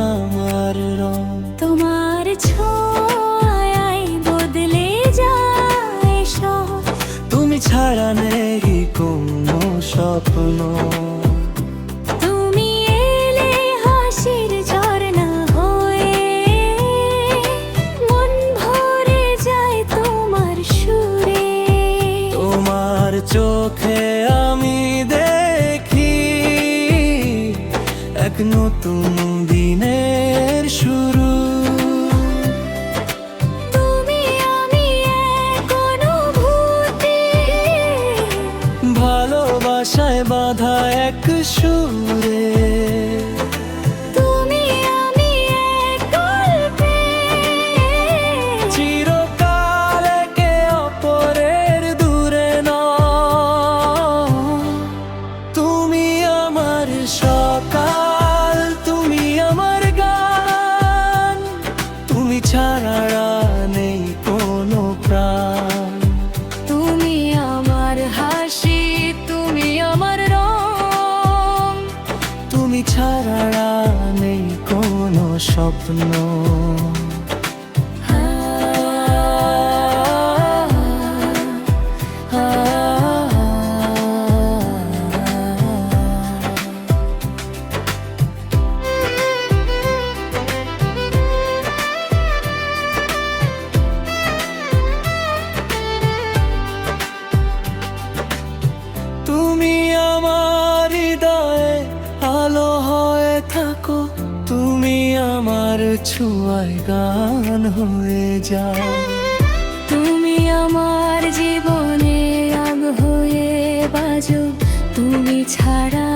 আমার রং। তোমার ছোঁয়ায় বদলে যায় সব। তুমি ছাড়া নেই কোনো স্বপ্ন। তুমি এলে হাসির ঝরনা হয়ে, মন ভরে যায় তোমার সুরে। তোমার চোখে আমি দেখি এক নতুন দিনের শুরু। তুমি আমি এক অনুভূতি, ভালোবাসায় বাঁধা এক সুরে। তুমি আমি এক গল্পে, চিরকাল একে অপরের দূরে নও। তুমি আমার সকাল, তুমি আমার গান, তুমি ছাড়া নেই কোনো প্রাণ। তুমি আমার হাসি, তুমি আমার রং। তুমি ছাড়া নেই কোনো স্বপ্ন। তুমি আমার হৃদয়ে আলো হয়ে থাকো, তুমি আমার ছোঁয়ায় গান হয়ে যাও। তুমি আমার জীবনে আগ হয়ে বাজো, তুমি ছাড়া